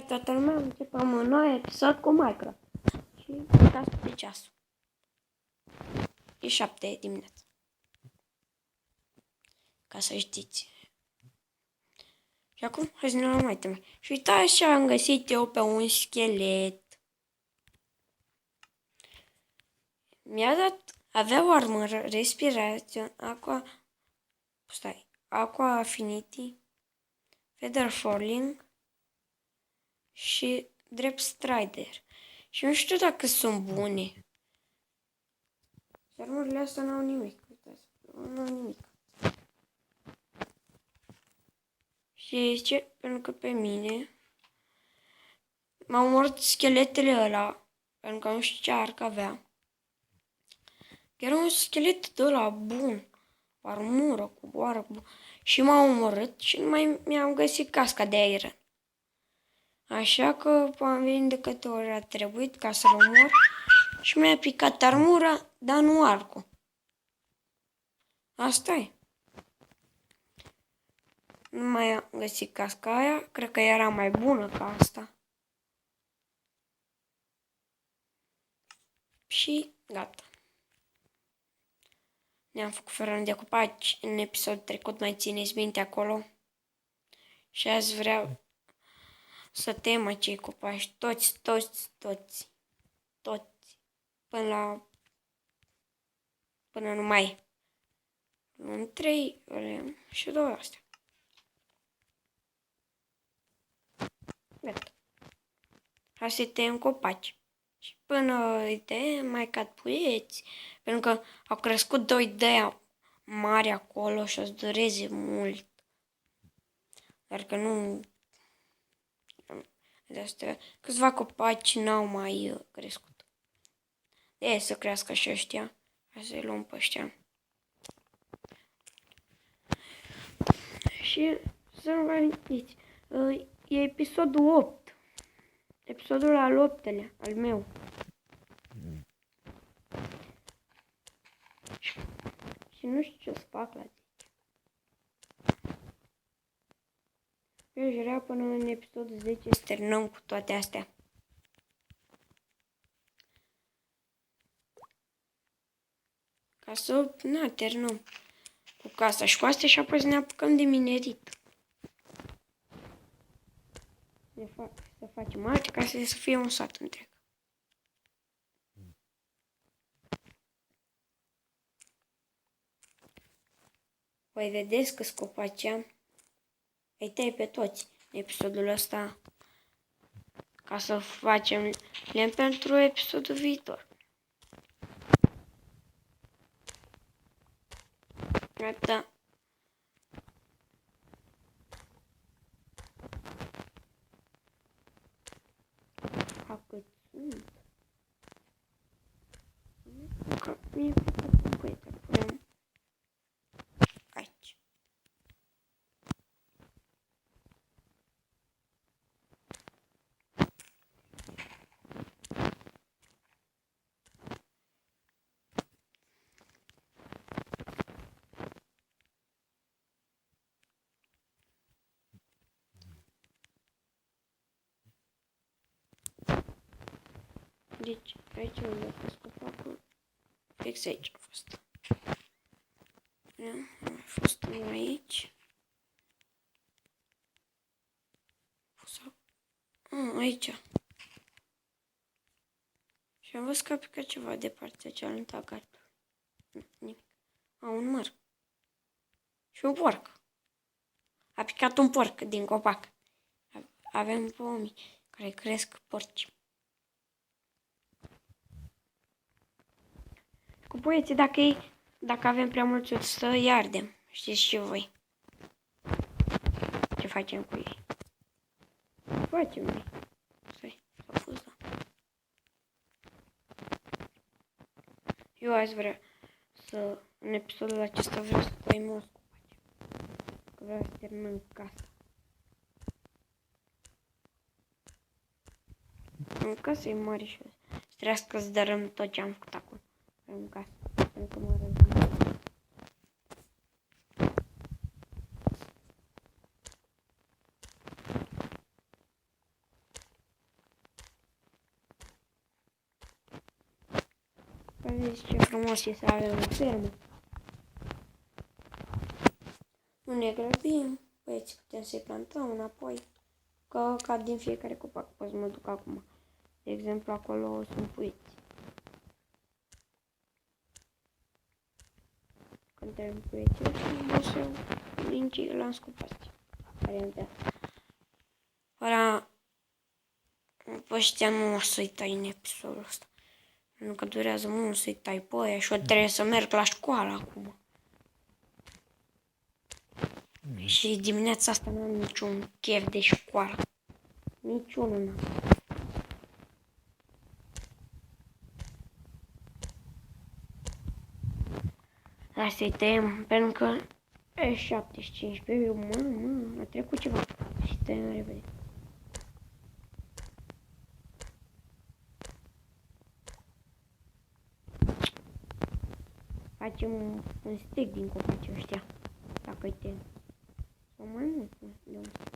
toată lumea, începem un nou episod cu Minecraft. Și uitați pe ceasul. E 7 dimineața. Ca să știți. Și acum, hai să ne luăm mai teme. Și uitați ce am găsit eu pe un schelet. Mi-a dat, avea o armură, respirație, aqua affinity, feather falling și drept strider. Și nu știu dacă sunt bune. Armurile astea n-au nimic. Uitați, nu au nimic. Și zice, pentru că pe mine m-au omorât scheletele ăla, pentru că nu știu ce arc avea. Era un schelet de ăla bun, cu armură, cu boară, și m-a omorât și nu mai mi-am găsit casca de aer. Așa că am venit de câte ori a trebuit ca să-l omor și mi-a picat armura, dar nu arcul. Asta e. Nu mai am găsit casca aia, cred că era mai bună ca asta. Și gata. Ne-am făcut fără un decupaci în episodul trecut, mai țineți minte acolo? Și azi vreau să tem acei copaci, toți. Până nu mai. În 3 și 2 astea. Gata. Hai să tăiem copaci. Și până îi tăiem, mai cad puieți. Pentru că au crescut 2 de mari acolo și o să dureze mult. Dar că nu... De astea, câțiva copaci n-au mai crescut. De să crească și ăștia. Hai să-i luăm pe ăștia. Și să nu vă amintiți. E episodul 8. Episodul al 8-lea, al meu. Și nu știu ce să fac la 10. Eu aș vrea până în episodul 10 să terminăm cu toate astea. Ca să, terminăm cu casa și cu astea și apoi să ne apucăm de minerit. Să facem alte ca să fie un sat întreg. Păi vedeți că scopaci am. Îi tăi pe toți în episodul ăsta. Ca să facem lemn pentru episodul viitor. Gata. Cât sunt. Că mi-e plăcut cu băietă. Punem aici. Deci, aici unde a fost copacul, fix aici a fost. A fost unul aici. Aici. Și am văzut că a picat ceva de partea cealaltă a gardului. Nimic. Un măr. Și un porc. A picat un porc din copac. Avem pomii care cresc porci. Cu puieții, dacă avem prea mulți, o să îi ardem. Știți și voi. Ce facem cu ei? Facem noi. S-a pus, da. Eu azi vreau să, în episodul acesta vreau să tăiem o scopaci. Că vreau să terminăm casa. În casă e mare și trebuie să dărâm tot ce am făcut acum. În casă. Pentru că mă răzbună. că vezi ce frumos e să avem o fermă. Nu ne grăbim, băieți, putem să-i plantăm înapoi. Că cad din fiecare copac, pot să mă duc acum. De exemplu, acolo sunt puiți. Când trebuie puieții, o să lingi la scupați. Varianta. Ăla, pe ăștia nu o să-i tai în episodul ăsta. Pentru că durează mult să-i tai pe aia și eu trebuie să merg la școală acum. Și dimineața asta n-am niciun chef de școală. Niciunul n-am. Hai să-i tăiem, pentru că e 75 pe eu, a trecut ceva. Și tăiem repede. Facem un stick din copacii ăștia, dacă-i tăiem. Sau mai mult de un stick.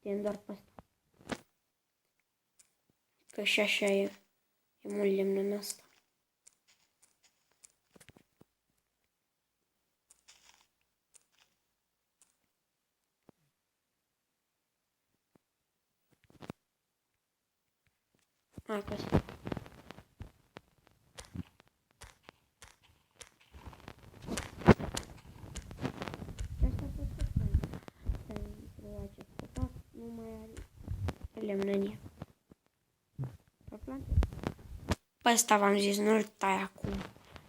Tăiem doar pe asta. Că și așa e mult lemn în asta. Hai că asta. Pentru acest copac nu mai are lemn în el. Pe ăsta v-am zis, nu-l tai acum.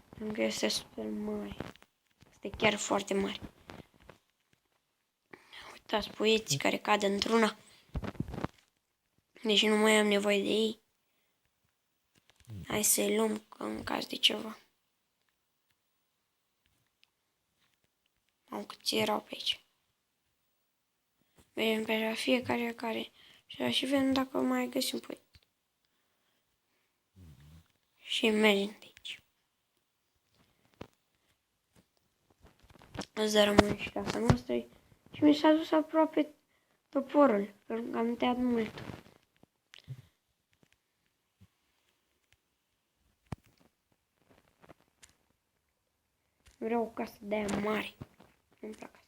Pentru că este super mare. Este chiar foarte mare. Uitați puieții care cad într-una. Deci nu mai am nevoie de ei. Hai să-i luăm în caz de ceva. Am câți erau pe aici. Mergem pe la fiecare care. Și vedem dacă mai găsim puieți. Și mergem de aici. Îți rămâne și casa noastră. Și mi s-a dus aproape toporul. Pentru că am tăiat mult. Vreau o casă de aia mare. Nu-mi plac asta.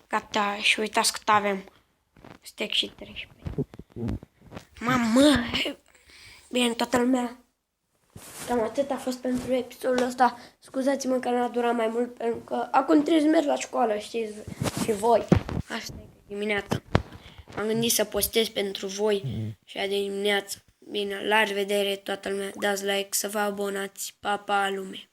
Gata, și uitați cât avem. Steak și 13. Mamă! Bine, toată lumea. Cam atât a fost pentru episodul ăsta. Scuzați-mă că n-a durat mai mult, pentru că acum trebuie să merg la școală, știți, și voi. Asta e dimineața. M-am gândit să postez pentru voi și a dimineață. Bine, la revedere toată lumea. Dați like, să vă abonați. Pa, pa, lume!